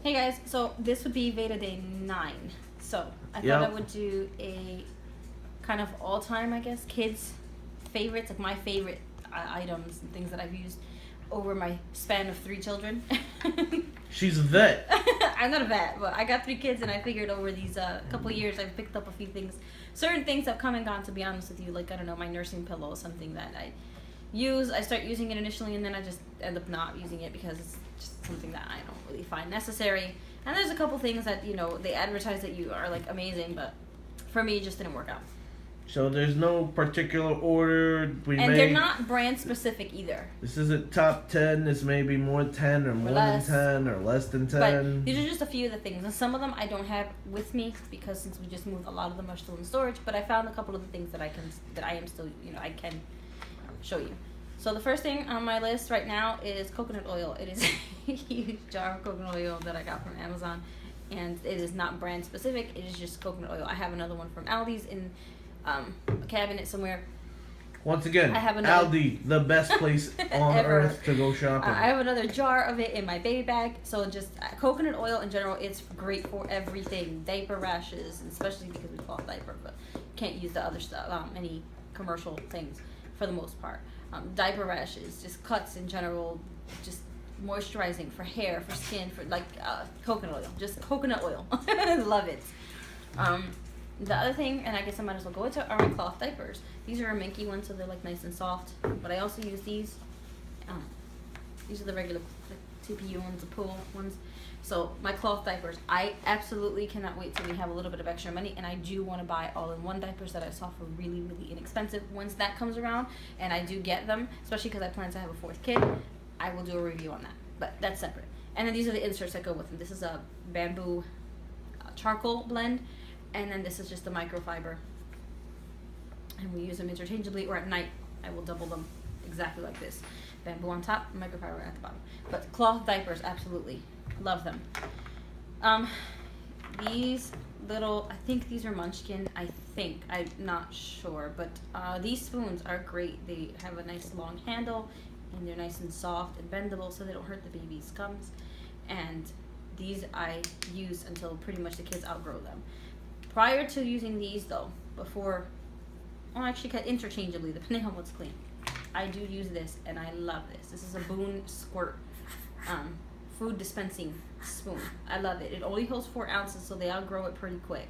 Hey guys, so this would be Veda Day 9. So I thought I would do a kind of all-time, I guess, kids' favorites, like my favorite items and things that I've used over my span of 3 children. She's a vet. I'm not a vet, but I got 3 kids, and I figured over these couple years I've picked up a few things. Certain things have come and gone, to be honest with you, like, I don't know, my nursing pillow is something that I start using it initially, and then I just end up not using it because it's just something that I don't really find necessary. And there's a couple things that, you know, they advertise that you are like amazing, but for me it just didn't work out. So there's no particular order they're not brand specific either. This isn't top 10. This may be more 10 or more than 10 or less than 10. But these are just a few of the things, and some of them I don't have with me because since we just moved, a lot of them are still in storage. But I found a couple of the things that I am still, you know, I can show you. So the first thing on my list right now is coconut oil. It is a huge jar of coconut oil that I got from Amazon, and it is not brand specific. It is just coconut oil. I have another one from Aldi's in a cabinet somewhere. Once again, I have Aldi, the best place on earth to go shopping. I have another jar of it in my baby bag. So just coconut oil in general, it's great for everything. Diaper rashes, especially because we cloth diaper, but can't use the other stuff, any commercial things for the most part. Diaper rashes, just cuts in general, just moisturizing for hair, for skin, for like coconut oil, just coconut oil. Love it. The other thing, and I guess I might as well go into, are my cloth diapers. These are a minky ones, so they're like nice and soft. But I also use these. These are the regular TPU ones, the pool ones. So my cloth diapers, I absolutely cannot wait till we have a little bit of extra money, and I do want to buy all-in-one diapers that I saw for really, really inexpensive. Once that comes around, and I do get them, especially because I plan to have a 4th kid, I will do a review on that. But that's separate. And then these are the inserts that go with them. This is a bamboo charcoal blend, and then this is just the microfiber. And we use them interchangeably, or at night I will double them exactly like this. Bamboo on top, microfiber at the bottom. But cloth diapers, absolutely. Love them. These little, I think these are Munchkin. I'm not sure, but these spoons are great. They have a nice long handle, and they're nice and soft and bendable, so they don't hurt the baby's gums. And these I use until pretty much the kids outgrow them. Prior to using these, though, actually interchangeably, depending on what's clean, I do use this, and I love this. This is a Boone Squirt food dispensing spoon. I love it. It only holds 4 ounces, so they outgrow it pretty quick.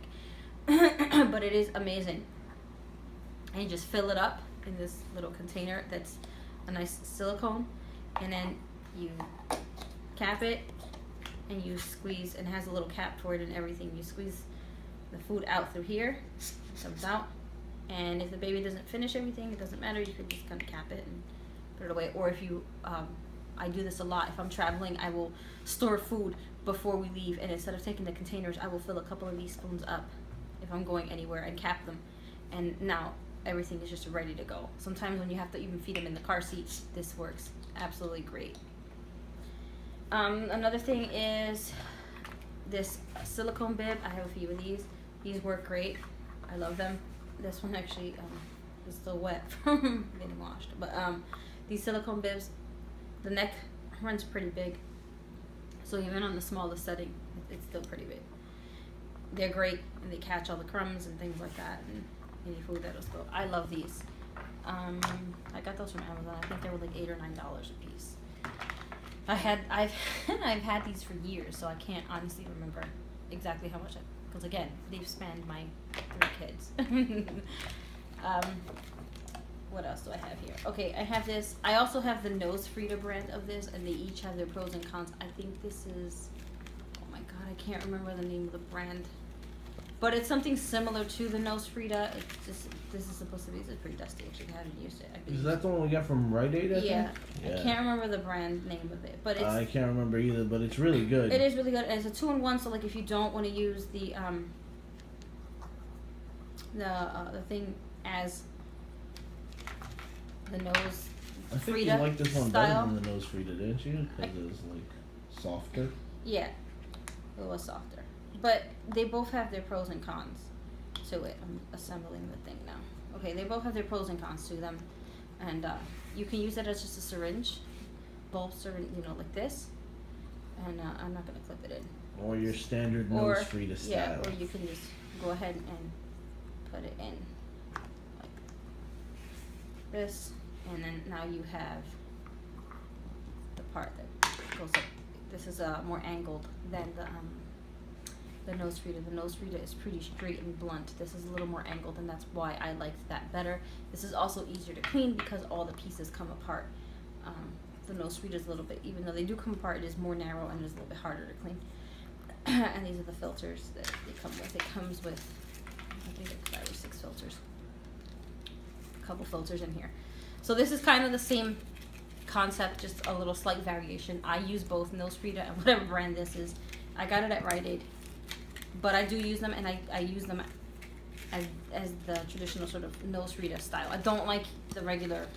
But it is amazing. And you just fill it up in this little container that's a nice silicone, and then you cap it, and you squeeze, and it has a little cap for it and everything. You squeeze the food out through here, it comes out, and if the baby doesn't finish everything, it doesn't matter. You can just kind of cap it and put it away. Or if you I do this a lot. If I'm traveling, I will store food before we leave, and instead of taking the containers, I will fill a couple of these spoons up if I'm going anywhere and cap them. And now everything is just ready to go. Sometimes when you have to even feed them in the car seat, this works absolutely great. Another thing is this silicone bib. I have a few of these. These work great. I love them. This one actually is still wet from getting washed. But these silicone bibs, the neck runs pretty big, so even on the smallest setting, it's still pretty big. They're great, and they catch all the crumbs and things like that, and any food that'll spill. I love these. I got those from Amazon. I think they were like $8 or $9 a piece. I've had these for years, so I can't honestly remember exactly how much. Because again, they've spanned my 3 kids. What else do I have here? Okay, I have this. I also have the Nose Frida brand of this, and they each have their pros and cons. I think this is, oh my god, I can't remember the name of the brand. But it's something similar to the Nose Frida. It's just, this is supposed to be, it's pretty dusty actually. I haven't used it. Is that the one we got from Rite Aid, I think? I can't remember the brand name of it. But it's, I can't remember either, but it's really good. It is really good. And it's a 2-in-1, so like if you don't want to use the thing as the Nose I think Frida you liked this one style. better than the Nose Frida, didn't you? Because it was like softer. Yeah, it was softer. But they both have their pros and cons to it. I'm assembling the thing now. Okay, they both have their pros and cons to them. And you can use it as just a syringe, both syringe, you know, like this. And I'm not going to clip it in. Or your standard nose Frida style. Yeah, or you can just go ahead and put it in like this. And then now you have the part that goes up. This is more angled than the nose Frida. The nose Frida is pretty straight and blunt. This is a little more angled, and that's why I liked that better. This is also easier to clean because all the pieces come apart. The nose Frida is a little bit, even though they do come apart, it is more narrow and it is a little bit harder to clean. And these are the filters that they come with. It comes with, I think it's 5 or 6 filters. A couple filters in here. So this is kind of the same concept, just a little slight variation. I use both nose Frida and whatever brand this is. I got it at Rite Aid, but I do use them, and I use them as the traditional sort of nose Frida style. I don't like the regular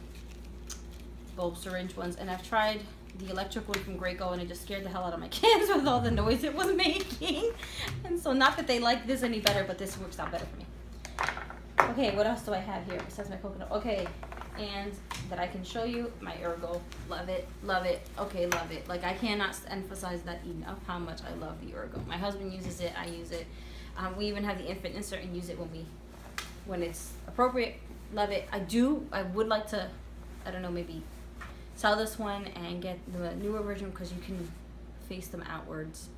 bulb syringe ones, and I've tried the electric one from Graco, and it just scared the hell out of my kids with all the noise it was making. And so not that they like this any better, but this works out better for me. Okay, what else do I have here besides my coconut? Okay, and that I can show you, my Ergo. Love it, love it. Okay, love it. Like, I cannot emphasize that enough, how much I love the Ergo. My husband uses it, I use it. We even have the infant insert and use it when it's appropriate. Love it. I would like to, I don't know, maybe sell this one and get the newer version, because you can face them outwards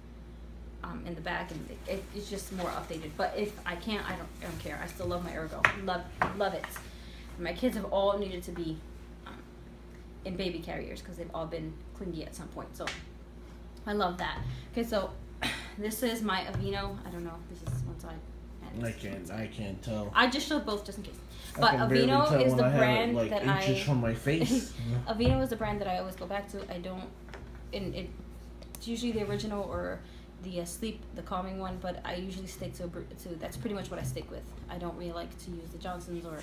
in the back, and it's just more updated. But if I can't, I don't care. I still love my Ergo. Love it. My kids have all needed to be in baby carriers because they've all been clingy at some point. So I love that. Okay, so this is my Aveeno. I don't know if this is one side. I can't tell. I just showed both just in case. But Aveeno is the brand that inches from my face. Aveeno is the brand that I always go back to. I don't, and it's usually the original or the sleep, the calming one, but I usually stick to that's pretty much what I stick with. I don't really like to use the Johnsons or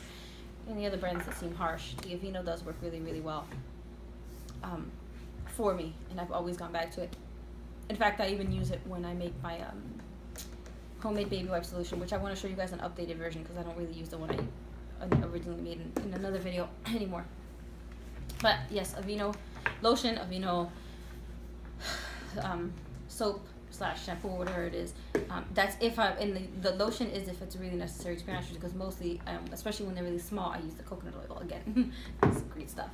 any other brands that seem harsh. The Aveeno does work really, really well for me, and I've always gone back to it. In fact, I even use it when I make my homemade baby wipe solution, which I want to show you guys an updated version because I don't really use the one I originally made in another video anymore. But yes, Aveeno lotion, Aveeno soap / shampoo, whatever it is. That's if the lotion is if it's really necessary, to be honest with you, because mostly, especially when they're really small, I use the coconut oil again. That's great stuff.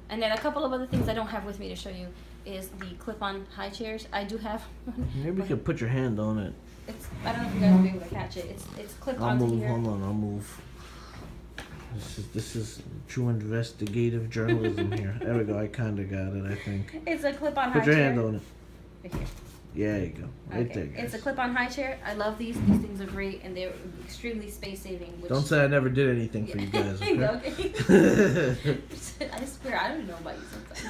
And then a couple of other things I don't have with me to show you is the clip-on high chairs. I do have one. Maybe you could put your hand on it. I don't know if you guys will be able to catch it. It's clipped onto here. Hold on, I'll move. This is true investigative journalism here. There we go. I kind of got it, I think. It's a clip-on high chair. Put your hand on it. Right here. Yeah, there you go. Right there, guys. It's a clip-on high chair. I love these. These things are great, and they're extremely space-saving. Don't say I never did anything for you guys. Okay? I swear, I don't know about you sometimes.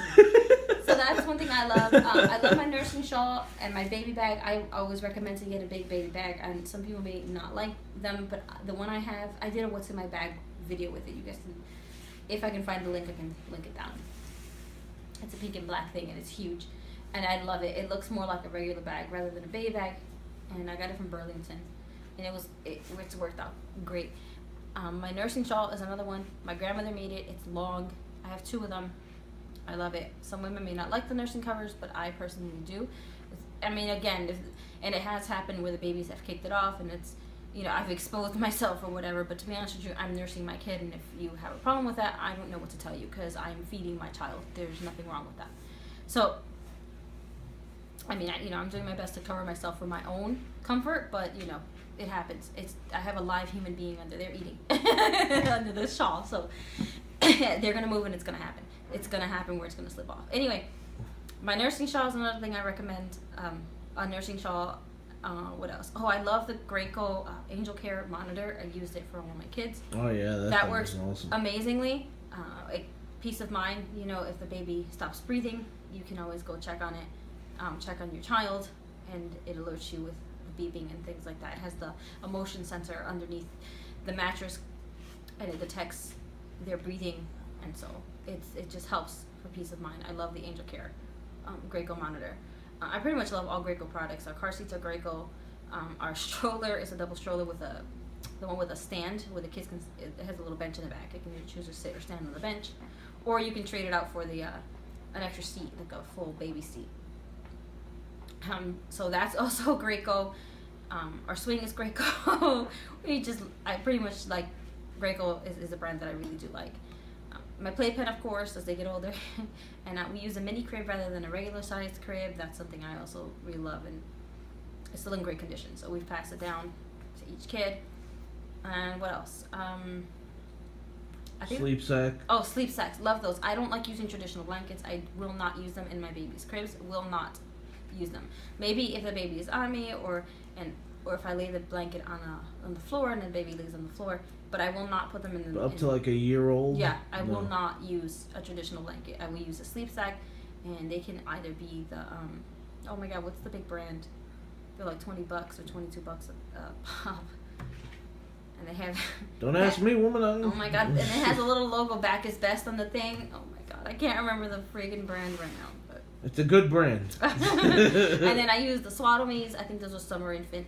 So that's one thing I love. I love my nursing shawl and my baby bag. I always recommend to get a big baby bag, and some people may not like them, but the one I have, I did a what's in my bag video with it. You guys can, if I can find the link, I can link it down. It's a pink and black thing, and it's huge. And I love it. It looks more like a regular bag rather than a baby bag. And I got it from Burlington. And it's worked out great. My nursing shawl is another one. My grandmother made it. It's long. I have 2 of them. I love it. Some women may not like the nursing covers, but I personally do. I mean, again, and it has happened where the babies have kicked it off, and it's, you know, I've exposed myself or whatever. But to be honest with you, I'm nursing my kid, and if you have a problem with that, I don't know what to tell you, because I'm feeding my child. There's nothing wrong with that. So, I mean, I'm doing my best to cover myself for my own comfort, but, you know, it happens. I have a live human being under there eating under this shawl, so they're going to move and it's going to happen. It's going to happen where it's going to slip off. Anyway, my nursing shawl is another thing I recommend. A nursing shawl. What else? Oh, I love the Graco Angel Care monitor. I used it for all my kids. Oh, yeah. That works awesome. Amazingly. Peace of mind, you know, if the baby stops breathing, you can always go check on it. Check on your child, and it alerts you with the beeping and things like that. It has the emotion sensor underneath the mattress, and it detects their breathing, and so it just helps for peace of mind. I love the Angel Care Graco monitor. I pretty much love all Graco products. Our car seats are Graco. Our stroller is a double stroller with the one with a stand where the kids can. It has a little bench in the back. You can either choose to sit or stand on the bench, or you can trade it out for the an extra seat, like a full baby seat. So that's also a great go. Our swing is great go. I pretty much like Graco is a brand that I really do like. My playpen, of course, as they get older, and we use a mini crib rather than a regular sized crib. That's something I also really love, and it's still in great condition. So we've passed it down to each kid. And what else? I think Sleep sack. Oh, sleep sacks. Love those. I don't like using traditional blankets. I will not use them in my baby's cribs. Will not use them. Maybe if the baby is on me, or if I lay the blanket on the floor and the baby lays on the floor. But I will not put them in the Up to like a year old. Yeah, I will not use a traditional blanket. I will use a sleep sack, and they can either be the oh my god, what's the big brand? They're like $20 or $22 a pop. And they have. Don't ask me, woman. Oh my god! And it has a little logo, "Back is best" on the thing. Oh my god, I can't remember the friggin' brand right now. But it's a good brand. And then I use the Swaddle-Me's. I think those are summer infant.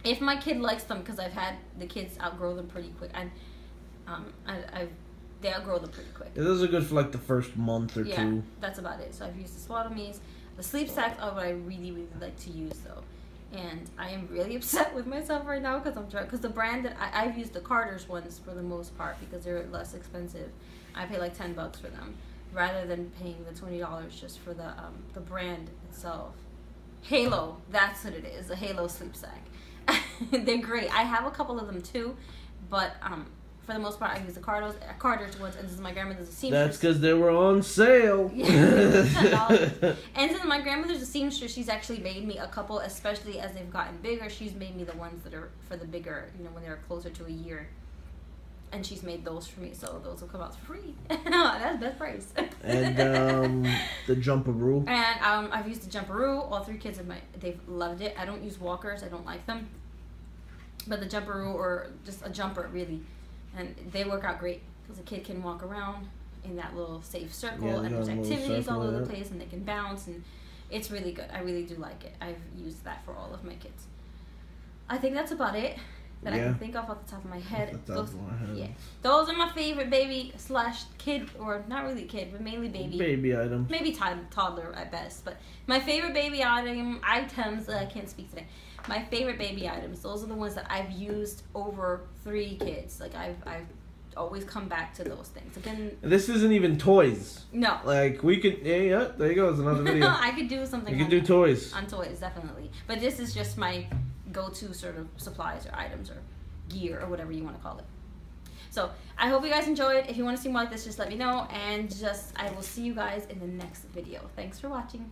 If my kid likes them, because I've had the kids outgrow them pretty quick, and they outgrow them pretty quick. Yeah, those are good for like the first month or two. Yeah, that's about it. So I've used the Swaddle-Me's. The sleep sacks are what I really, really like to use though. And I am really upset with myself right now because the brand that I've used the Carter's ones for the most part because they're less expensive. I pay like $10 for them rather than paying the $20 just for the brand itself. Halo, that's what it is, a Halo sleep sack. They're great. I have a couple of them too, but for the most part, I use the Carter's ones, and this is my grandmother's a seamstress. That's because they were on sale. Yeah, and since my grandmother's a seamstress, she's actually made me a couple, especially as they've gotten bigger. She's made me the ones that are for the bigger, when they're closer to a year. And she's made those for me, so those will come out free. That's best price. And the Jumperoo. And I've used the Jumperoo. All 3 kids they've loved it. I don't use walkers. I don't like them. But the Jumperoo, or just a jumper, really. And they work out great because a kid can walk around in that little safe circle, and there's activities all over the place, and they can bounce, and it's really good. I really do like it. I've used that for all of my kids. I think that's about it that I can think of off the top of my head. Those are my favorite baby / kid, or not really kid, but mainly baby items. Maybe toddler at best, but my favorite baby items. I can't speak today. My favorite baby items. Those are the ones that I've used over 3 kids. Like I've always come back to those things. Again, this isn't even toys. No. Like we could. Yeah. There you go. It's another video. I could do something. You could do toys. On toys, definitely. But this is just my go-to sort of supplies or items or gear or whatever you want to call it. So I hope you guys enjoyed. If you want to see more like this, just let me know, and I will see you guys in the next video. Thanks for watching.